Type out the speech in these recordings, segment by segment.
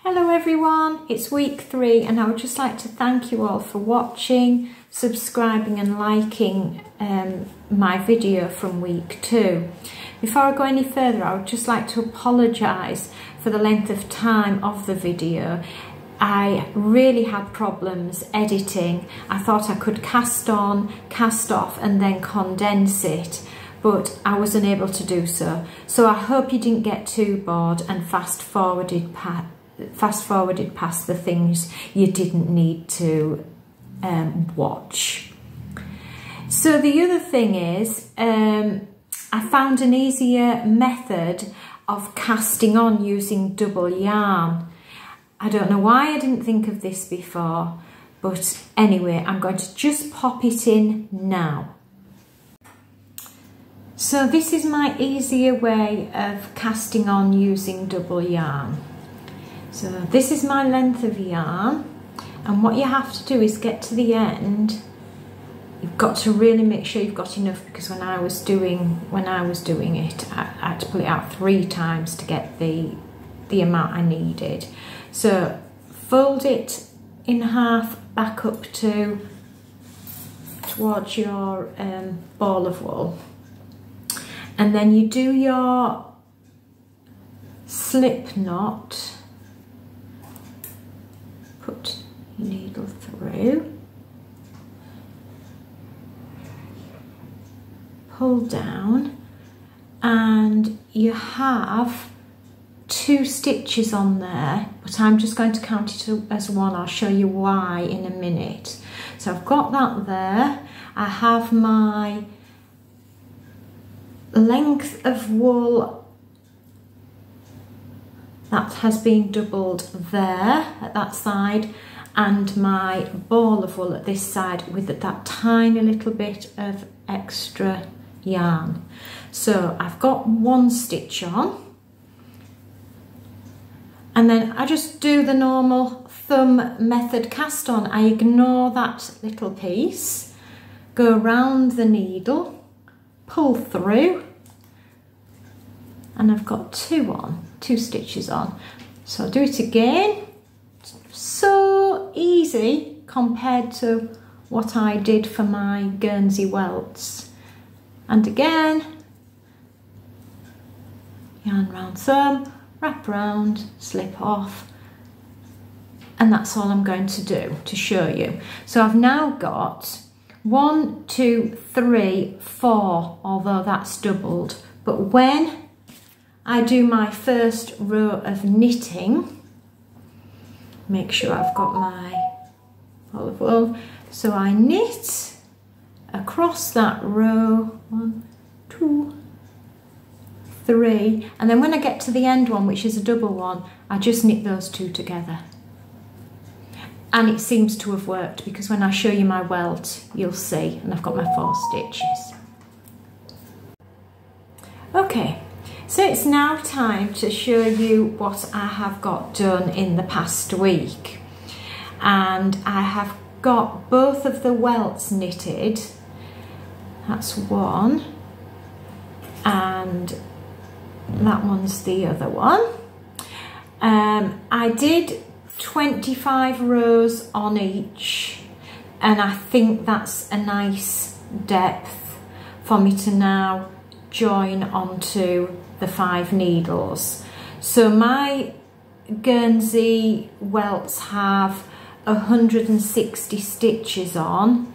Hello everyone, it's week 3 and I would just like to thank you all for watching, subscribing and liking my video from week 2. Before I go any further, I would just like to apologise for the length of time of the video. I really had problems editing. I thought I could cast on, cast off and then condense it, but I was unable to do so. So I hope you didn't get too bored and fast forwarded past the things you didn't need to watch. So the other thing is, I found an easier method of casting on using double yarn. I don't know why I didn't think of this before, but anyway, I'm going to just pop it in now. So this is my easier way of casting on using double yarn. So this is my length of yarn, and what you have to do is get to the end. You've got to really make sure you've got enough, because when I was doing it, I had to pull it out 3 times to get the amount I needed. So fold it in half back up towards your ball of wool, and then you do your slip knot. Put your needle through, pull down, and you have 2 stitches on there, but I'm just going to count it as 1. I'll show you why in a minute. So I've got that there. I have my length of wool that has been doubled there at that side, and my ball of wool at this side with that tiny little bit of extra yarn. So I've got 1 stitch on, and then I just do the normal thumb method cast on. I ignore that little piece, go around the needle, pull through, and I've got 2 stitches on. So I'll do it again. So easy compared to what I did for my Guernsey welts. And again, yarn round thumb, wrap round, slip off, and that's all I'm going to do to show you. So I've now got 1, 2, 3, 4, although that's doubled. But when I do my first row of knitting, make sure I've got my ball of wool. So I knit across that row, 1, 2, 3, and then when I get to the end one, which is a double one, I just knit those 2 together. And it seems to have worked, because when I show you my welt, you'll see, and I've got my 4 stitches. Okay. So it's now time to show you what I have got done in the past week. And I have got both of the welts knitted. That's one. And that one's the other one. I did 25 rows on each. And I think that's a nice depth for me to now join onto the 5 needles. So my Guernsey welts have 160 stitches on,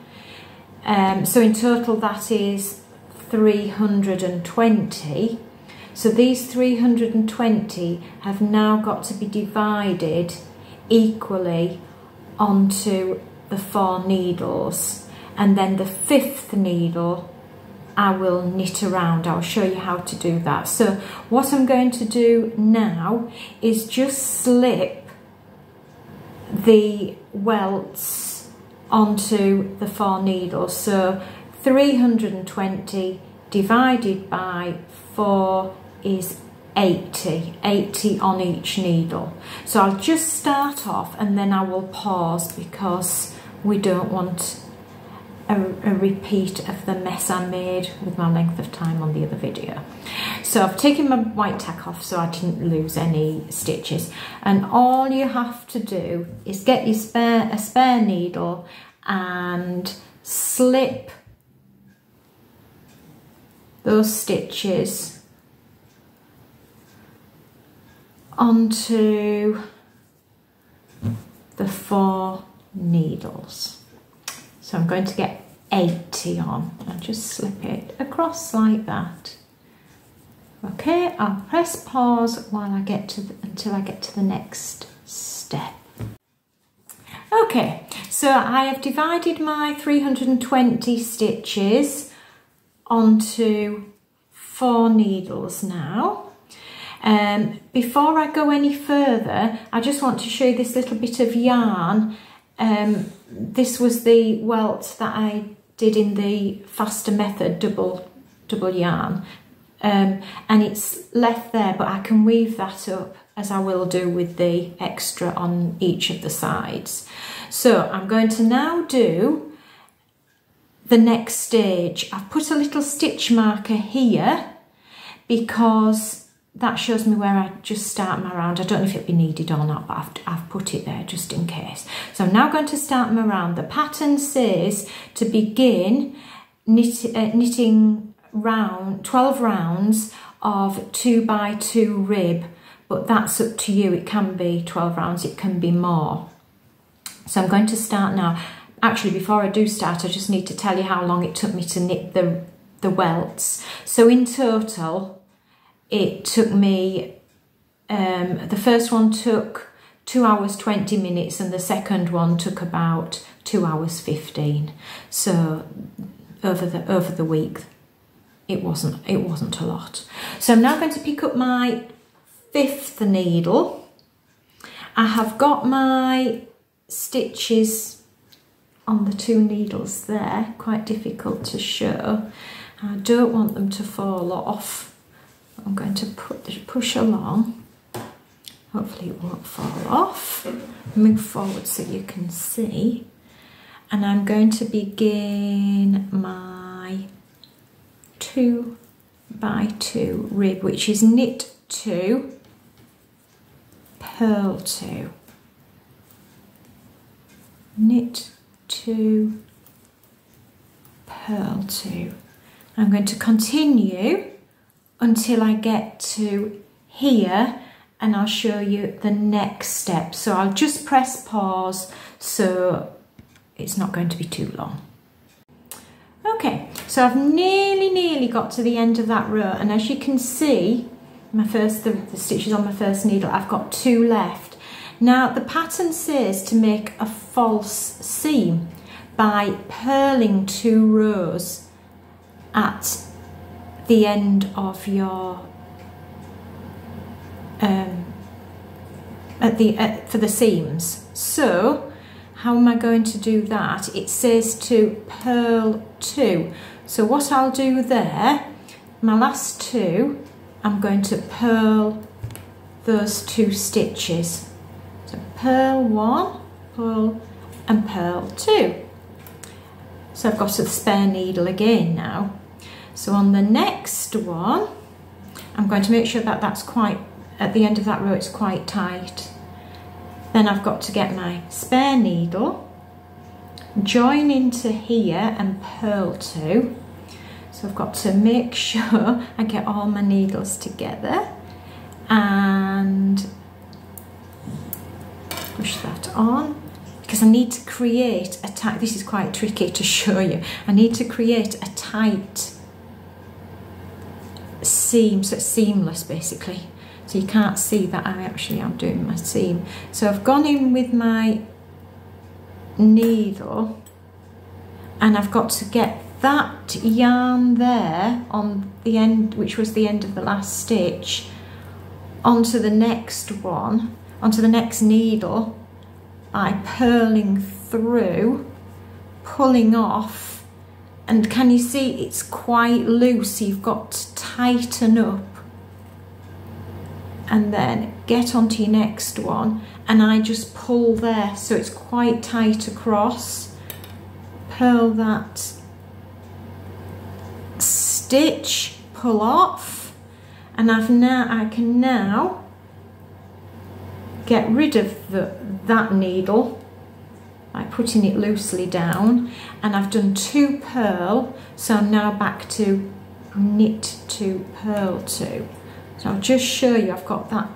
so in total that is 320. So these 320 have now got to be divided equally onto the 4 needles, and then the 5th needle I will knit around. I'll show you how to do that. So what I'm going to do now is just slip the welts onto the 4 needles. So 320 divided by 4 is 80 on each needle. So I'll just start off and then I will pause, because we don't want a repeat of the mess I made with my length of time on the other video. So I've taken my white tack off so I didn't lose any stitches, and all you have to do is get your a spare needle and slip those stitches onto the 4 needles. So I'm going to get 80 on and just slip it across like that. Okay, I'll press pause while I get to until I get to the next step. Okay, so I have divided my 320 stitches onto 4 needles now. Before I go any further, I just want to show you this little bit of yarn. This was the welt that I did in the faster method, double yarn, and it's left there, but I can weave that up as I will do with the extra on each of the sides. So I'm going to now do the next stage. I've put a little stitch marker here because that shows me where I just start my round. I don't know if it'll be needed or not, but I've put it there just in case. So I'm now going to start my round. The pattern says to begin knitting 12 rounds of 2 by 2 rib, but that's up to you. It can be 12 rounds, it can be more. So I'm going to start now. Actually, before I do start, I just need to tell you how long it took me to knit the welts. So in total, it took me, the first one took 2 hours 20 minutes and the second one took about 2 hours 15. So over the week, it wasn't a lot. So I'm now going to pick up my 5th needle. I have got my stitches on the 2 needles there, quite difficult to show. I don't want them to fall off. I'm going to push along. Hopefully it won't fall off. Move forward so you can see. And I'm going to begin my 2 by 2 rib, which is knit 2, purl 2. Knit 2, purl 2. I'm going to continue until I get to here and I'll show you the next step. So I'll just press pause so it's not going to be too long. Okay, so I've nearly got to the end of that row, and as you can see, the stitches on my first needle, I've got 2 left. Now the pattern says to make a false seam by purling 2 rows at the end of your for the seams. So how am I going to do that? It says to purl 2. So what I'll do there, my last 2, I'm going to purl those 2 stitches. So purl 1, purl and purl 2. So I've got a spare needle again now. So on the next one, I'm going to make sure that that's quite, at the end of that row it's quite tight. Then I've got to get my spare needle, join into here and purl 2. So I've got to make sure I get all my needles together and push that on, because I need to create a tight, this is quite tricky to show you, I need to create a tight seam, so it's seamless basically, so you can't see that I actually am doing my seam. So I've gone in with my needle and I've got to get that yarn there on the end, which was the end of the last stitch, onto the next one, onto the next needle, by purling through, pulling off. And can you see it's quite loose, so you've got to tighten up and then get onto your next one, and I just pull there so it's quite tight across, purl that stitch, pull off, and I can now get rid of that needle by putting it loosely down, and I've done 2 purl, so I'm now back to knit 2, purl 2. So I'll just show you, I've got that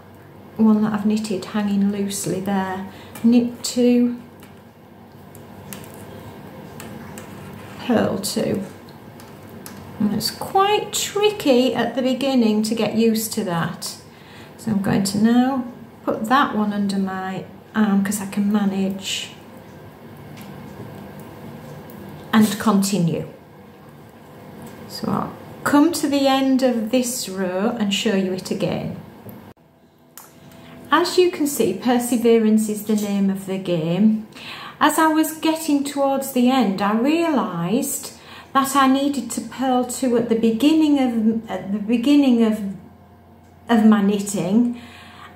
one that I've knitted hanging loosely there. Knit 2, purl 2. And it's quite tricky at the beginning to get used to that. So I'm going to now put that one under my arm because I can manage, and continue. So I'll come to the end of this row and show you it again. As you can see, perseverance is the name of the game. As I was getting towards the end, I realised that I needed to purl 2 at the beginning of my knitting,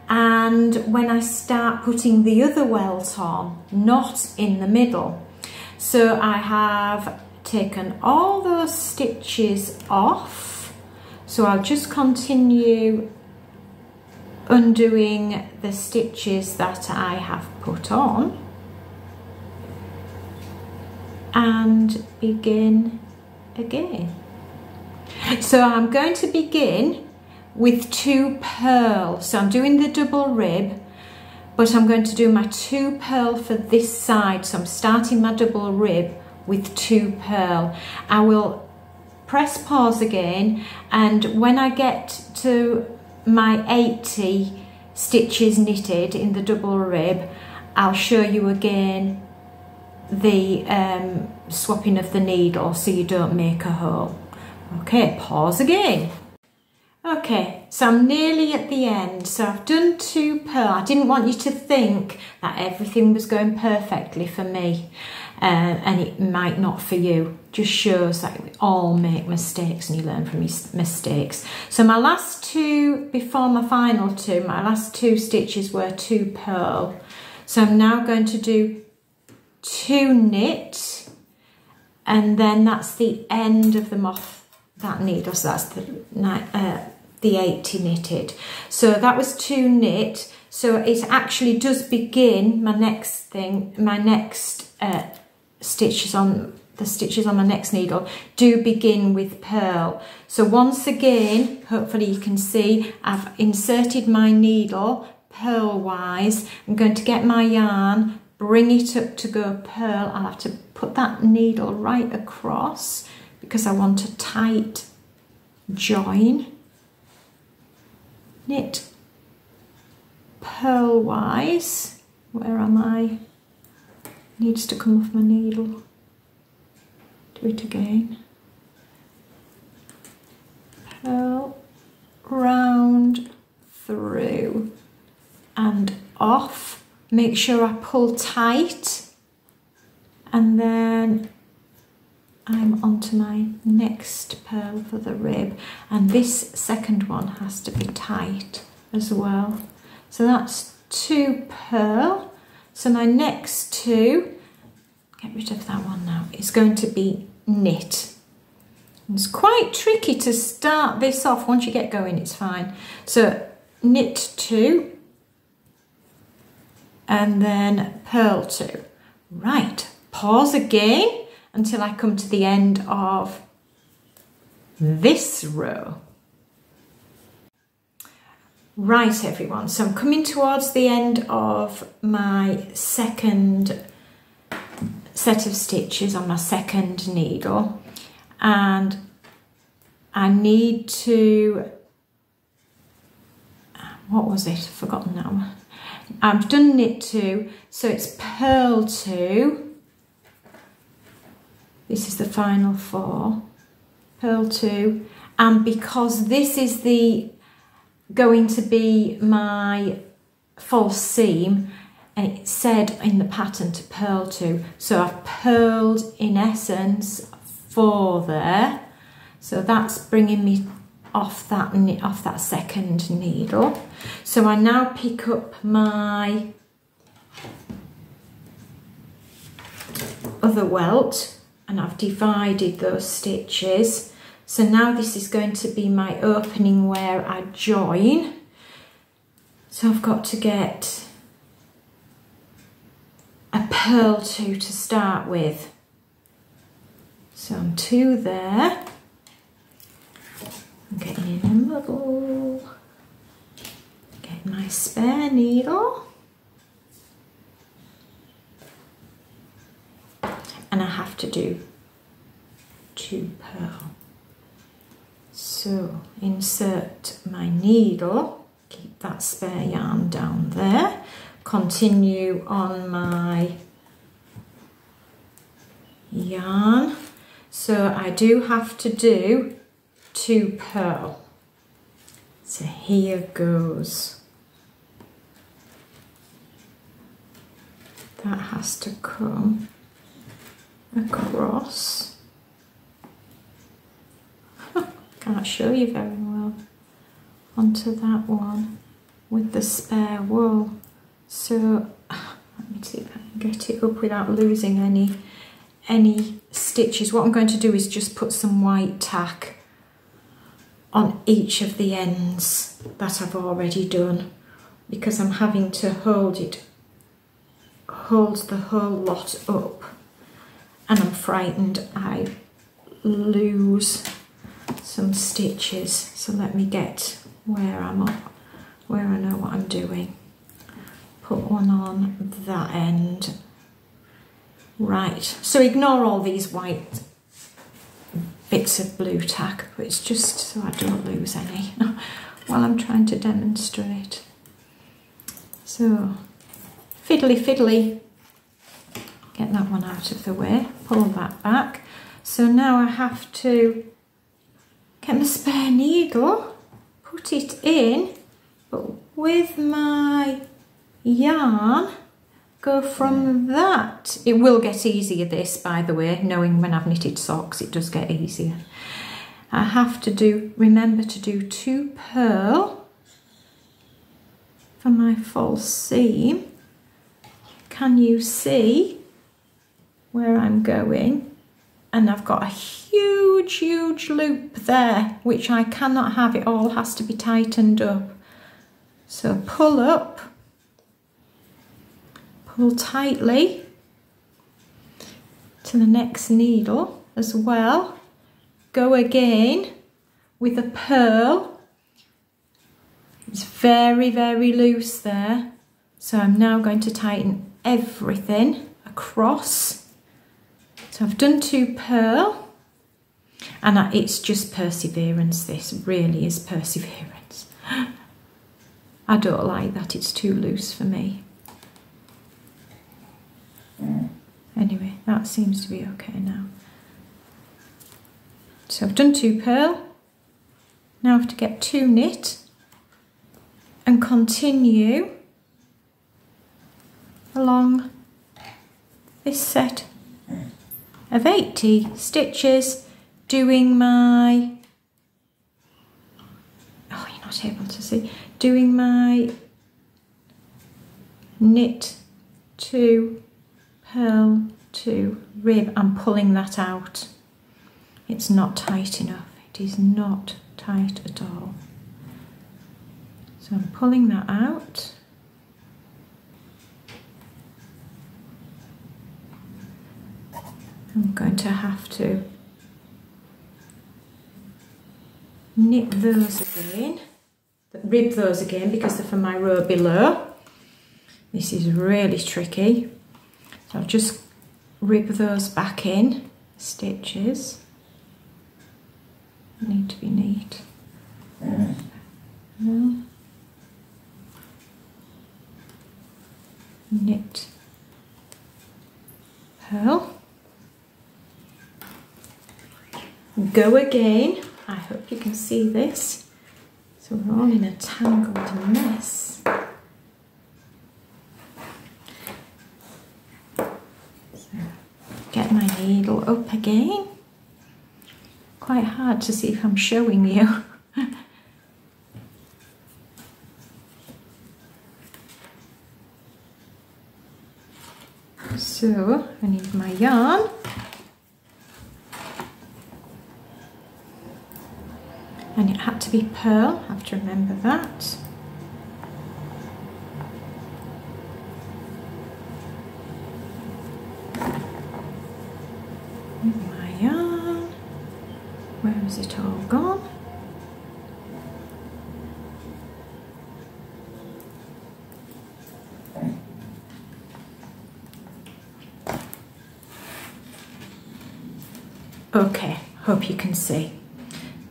and when I start putting the other welt on, not in the middle. So I have taken all those stitches off, so I'll just continue undoing the stitches that I have put on and begin again. So I'm going to begin with 2 purl. So I'm doing the double rib, but I'm going to do my 2 purl for this side. So I'm starting my double rib with 2 purl. I will press pause again, and when I get to my 80 stitches knitted in the double rib, I'll show you again the swapping of the needle so you don't make a hole. Okay, pause again. Okay, so I'm nearly at the end. So I've done 2 purl. I didn't want you to think that everything was going perfectly for me, and it might not for you. Just shows that we all make mistakes and you learn from your mistakes. So my last 2, before my final 2, my last 2 stitches were 2 purl. So I'm now going to do 2 knit, and then that's the end of them off that needle. So that's the 80 knitted. So that was 2 knit. So it actually does begin my next thing, my next stitches on the stitches on my next needle do begin with purl. So once again, hopefully you can see, I've inserted my needle purl wise. I'm going to get my yarn, bring it up to go purl. I'll have to put that needle right across because I want a tight join. Knit purl wise. Where am I? Needs to come off my needle. Do it again. Purl round through and off. Make sure I pull tight, and then I'm onto my next purl for the rib, and this second one has to be tight as well. So that's 2 purl. So my next 2, get rid of that one now, it's going to be knit. It's quite tricky to start this off. Once you get going, it's fine. So knit 2 and then purl 2. Right, pause again until I come to the end of this row. Right everyone, so I'm coming towards the end of my second set of stitches on my second needle, and I need to, what was it? I've forgotten now. I've done knit 2, so it's purl 2. This is the final 4. Purl 2, and because this is going to be my false seam, and it said in the pattern to purl 2, so I've purled in essence 4 there. So that's bringing me off that second needle. So I now pick up my other welt, and I've divided those stitches. So now this is going to be my opening where I join. So I've got to get a purl 2 to start with. So I'm 2 there. I'm getting in the middle. Get my spare needle. And I have to do 2 purl. So insert my needle, keep that spare yarn down there, continue on my yarn. So I do have to do 2 purl. So here goes. That has to come across. Can't show you very well, onto that one with the spare wool. So let me see if I can get it up without losing any stitches. What I'm going to do is just put some white tack on each of the ends that I've already done, because I'm having to hold the whole lot up, and I'm frightened I lose some stitches. So let me get where I'm up, where I know what I'm doing. Put one on that end. Right, so ignore all these white bits of blue tack, but it's just so I don't lose any while I'm trying to demonstrate. So fiddly fiddly, get that one out of the way, pull that back. So now I have to get my spare needle, put it in, but with my yarn, go from that. It will get easier, this, by the way, knowing when I've knitted socks, it does get easier. I have to remember to do 2 purl for my false seam. Can you see where I'm going? And I've got a huge loop there, which I cannot have. It all has to be tightened up. So pull up, pull tightly to the next needle as well. Go again with a purl. It's very loose there. So I'm now going to tighten everything across. So I've done 2 purl, and it's just perseverance. This really is perseverance. I don't like that, it's too loose for me. Anyway, that seems to be okay now. So I've done 2 purl. Now I have to get 2 knit and continue along this set of 80 stitches, doing my, oh, you're not able to see, doing my knit 2, purl 2, rib. I'm pulling that out. It's not tight enough. It is not tight at all. So I'm pulling that out. I'm going to have to knit those again, rib those again, because they're for my row below. This is really tricky. So I'll just rib those back in, stitches. Need to be neat. No. Knit, purl. Go again. I hope you can see this. So we're all in a tangled mess. So get my needle up again. Quite hard to see if I'm showing you. So I need my yarn. and it had to be pearl, I have to remember that. My yarn, where has it all gone? Okay, hope you can see.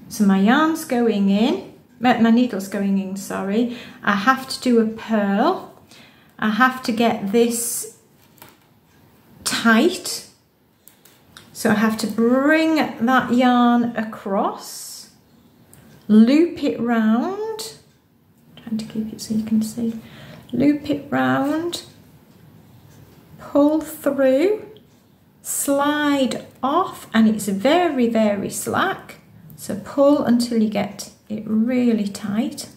So my yarn's going in, my needle's going in, sorry. I have to do a pearl. I have to get this tight. So I have to bring that yarn across, loop it round, trying to keep it so you can see, loop it round, pull through, slide off, and it's very, very slack. So pull until you get it really tight.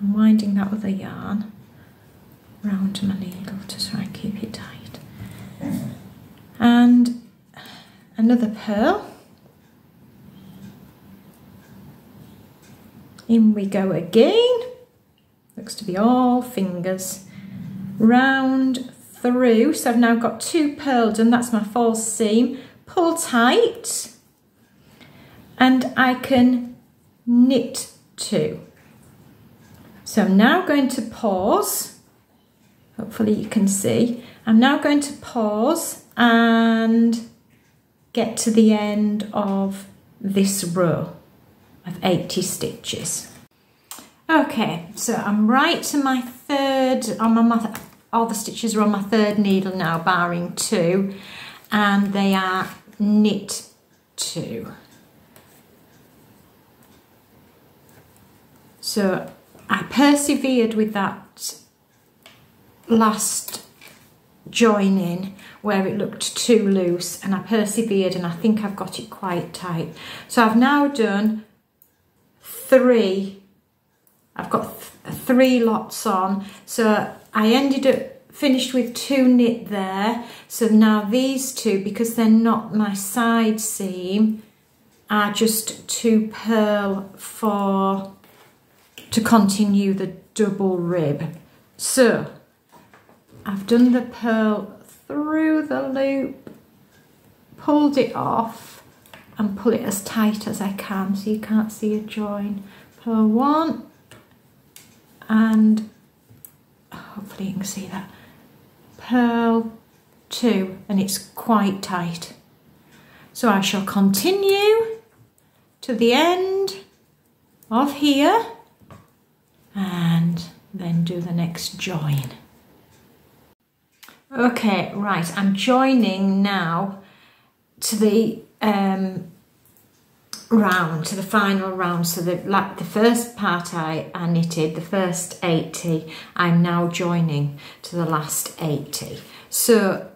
I'm winding that other yarn round my needle to try and keep it tight. And another pearl. In we go again. Looks to be all fingers. Round through. So I've now got 2 pearls and that's my false seam. Pull tight. And I can knit 2. So I'm now going to pause. Hopefully you can see. I'm now going to pause and get to the end of this row of 80 stitches. Okay, so I'm right to my third, all the stitches are on my third needle now, barring 2, and they are knit 2. So I persevered with that last joining where it looked too loose, and I persevered and I think I've got it quite tight. So I've now done 3. I've got 3 lots on. So I ended up finished with 2 knit there. So now these 2, because they're not my side seam, are just 2 purl to continue the double rib. So I've done the purl through the loop, pulled it off and pull it as tight as I can so you can't see a join. Purl 1 and hopefully you can see that. Purl 2 and it's quite tight. So I shall continue to the end of here and then do the next join. Okay, right, I'm joining now to the round, to the final round. So like the first part I knitted, the first 80, I'm now joining to the last 80. So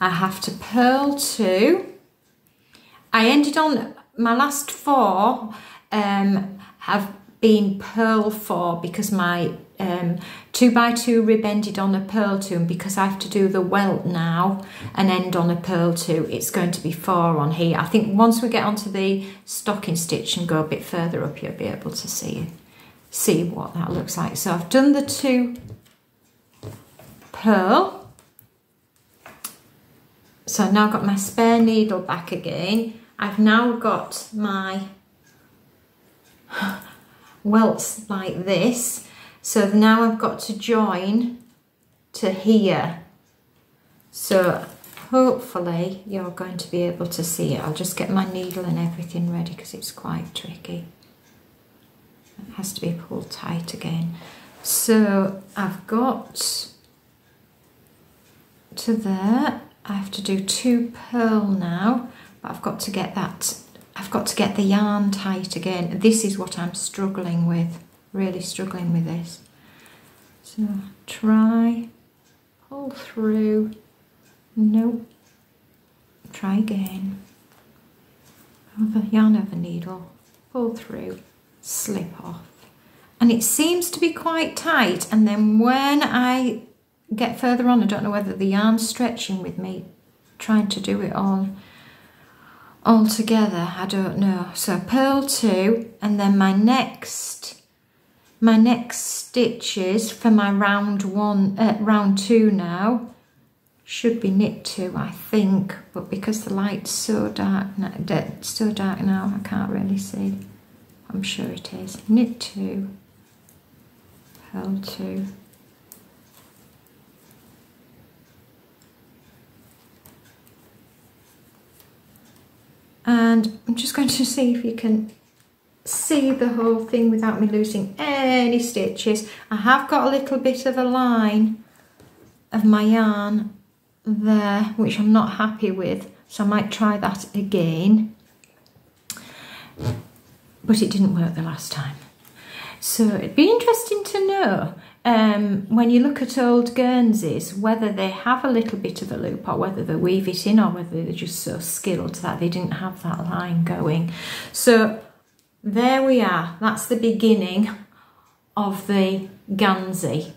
I have to purl 2. I ended on my last 4 have been purl 4 because my 2x2 rib ended on a purl 2, and because I have to do the welt now and end on a purl 2, it's going to be 4 on here. I think once we get onto the stocking stitch and go a bit further up, you'll be able to see what that looks like. So I've done the 2 purl. So I've now got my spare needle back again. I've now got my welts like this. So now I've got to join to here. So hopefully you're going to be able to see it. I'll just get my needle and everything ready because it's quite tricky. It has to be pulled tight again. So I've got to there. I have to do 2 purl now, but I've got to get that, I've got to get the yarn tight again. This is what I'm struggling with, really struggling with this. So try, pull through, nope, try again. Over yarn over needle, pull through, slip off. And it seems to be quite tight, and then when I get further on, I don't know whether the yarn's stretching with me trying to do it on all together, I don't know. So purl 2, and then my next stitches for my round 2 now should be knit 2, I think, but because the light's so dark now, I can't really see. I'm sure it is. Knit 2, purl 2. And I'm just going to see if you can see the whole thing without me losing any stitches. I have got a little bit of a line of my yarn there, which I'm not happy with, so I might try that again. But it didn't work the last time. So it'd be interesting to know when you look at old Guernseys, whether they have a little bit of a loop, or whether they weave it in, or whether they're just so skilled that they didn't have that line going. So there we are. That's the beginning of the Guernsey.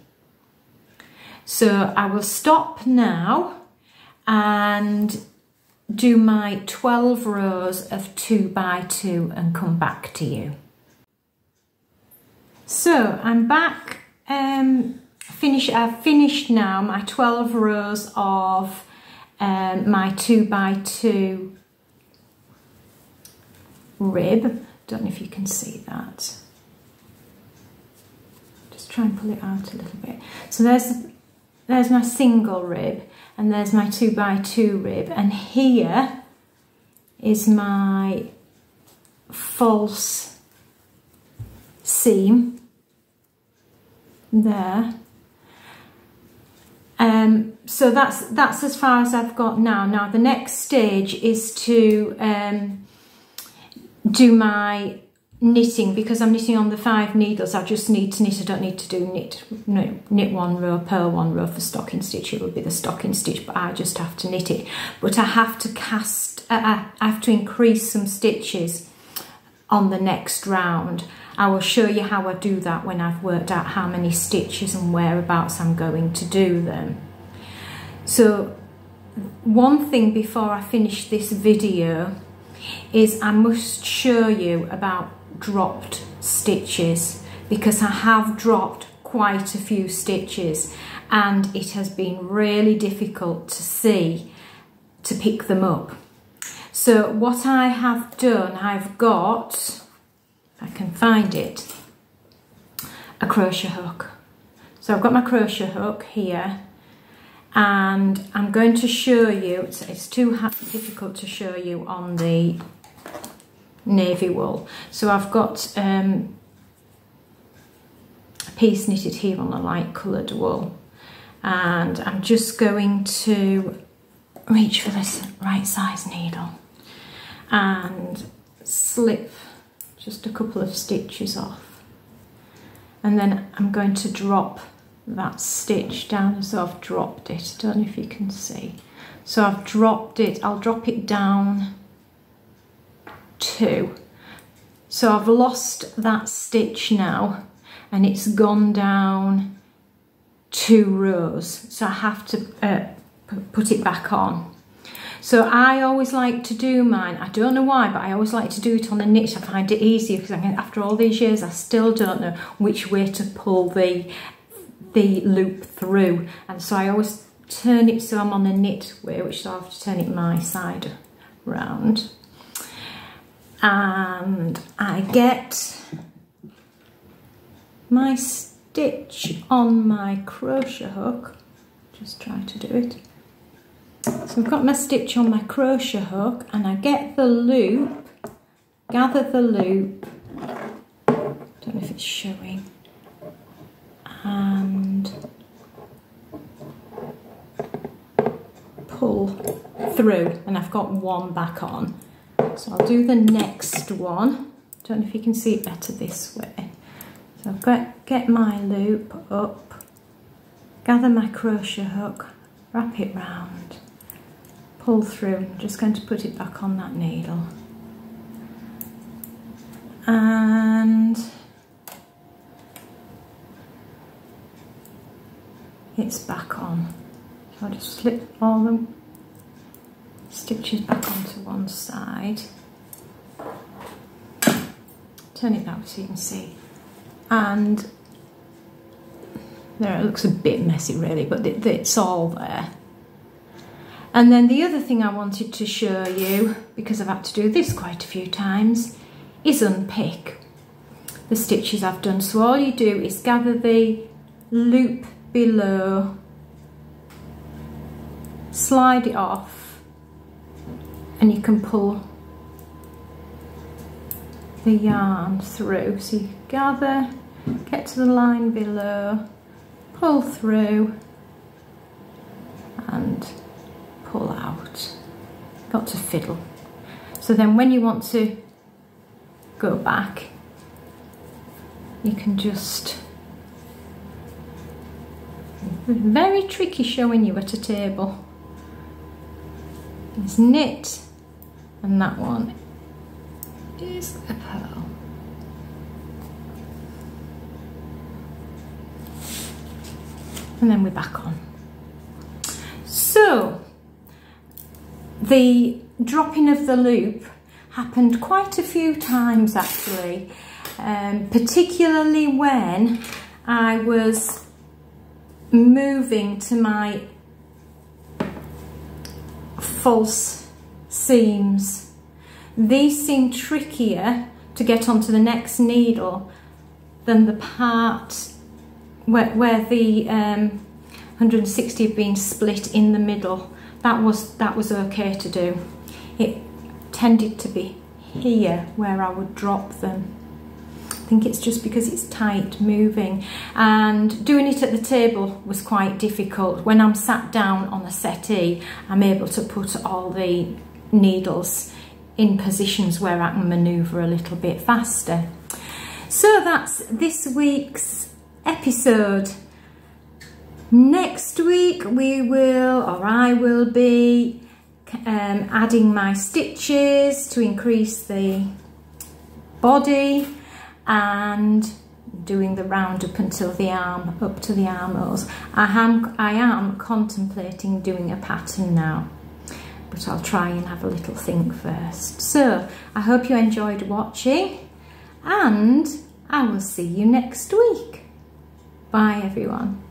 So I will stop now and do my 12 rows of 2 by 2 and come back to you. So I'm back. I've finished now my 12 rows of my 2 by 2 rib. Don't know if you can see that. Just try and pull it out a little bit. So there's my single rib, and there's my 2 by 2 rib, and here is my false seam there. So that's as far as I've got now. Now the next stage is to do my knitting. Because I'm knitting on the 5 needles, I just need to knit. I don't need to do knit 1 row, purl 1 row for stocking stitch. It will be the stocking stitch, but I just have to knit it. But I have to I have to increase some stitches on the next round. I will show you how I do that when I've worked out how many stitches and whereabouts I'm going to do them. So one thing before I finish this video is I must show you about dropped stitches, because I have dropped quite a few stitches and it has been really difficult to pick them up. So what I have done, I've got, if I can find it, a crochet hook. So I've got my crochet hook here, and I'm going to show you, it's too difficult to show you on the navy wool. So I've got a piece knitted here on a light coloured wool, and I'm just going to reach for this right size needle and slip just a couple of stitches off, and then I'm going to drop that stitch down as though I've dropped it. I don't know if you can see. So I've dropped it, I'll drop it down 2. So I've lost that stitch now, and it's gone down 2 rows. So I have to put it back on. So I always like to do mine, I don't know why, but I always like to do it on the knit. I find it easier, because after all these years I still don't know which way to pull the loop through, and so I always turn it so I'm on the knit way, which so I have to turn it my side round, and I get my stitch on my crochet hook. Just try to do it. So I've got my stitch on my crochet hook, and I get the loop, gather the loop, don't know if it's showing, and pull through, and I've got 1 back on. So I'll do the next one. Don't know if you can see it better this way. So I've got, get my loop up, gather my crochet hook, wrap it round, pull through. I'm just going to put it back on that needle, and it's back on. So I'll just slip all the stitches back onto one side. Turn it that way so you can see. And there, it looks a bit messy really, but it's all there. And then the other thing I wanted to show you, because I've had to do this quite a few times, is unpick the stitches I've done. So all you do is gather the loop below, slide it off, and you can pull the yarn through. So you gather, get to the line below, pull through and pull out. Got to fiddle. So then when you want to go back, you can just, very tricky showing you at a table. It's knit, and that one is a pearl. And then we're back on. So the dropping of the loop happened quite a few times actually, particularly when I was moving to my false seams. These seem trickier to get onto the next needle than the part where the 160 had been split in the middle. That was okay to do. It tended to be here where I would drop them. I think it's just because it's tight moving, and doing it at the table was quite difficult. When I'm sat down on a settee, I'm able to put all the needles in positions where I can manoeuvre a little bit faster. So that's this week's episode. Next week I will be adding my stitches to increase the body and doing the round up until the arm, up to the armholes. I am contemplating doing a pattern now, but I'll try and have a little think first. So I hope you enjoyed watching, and I will see you next week. Bye everyone.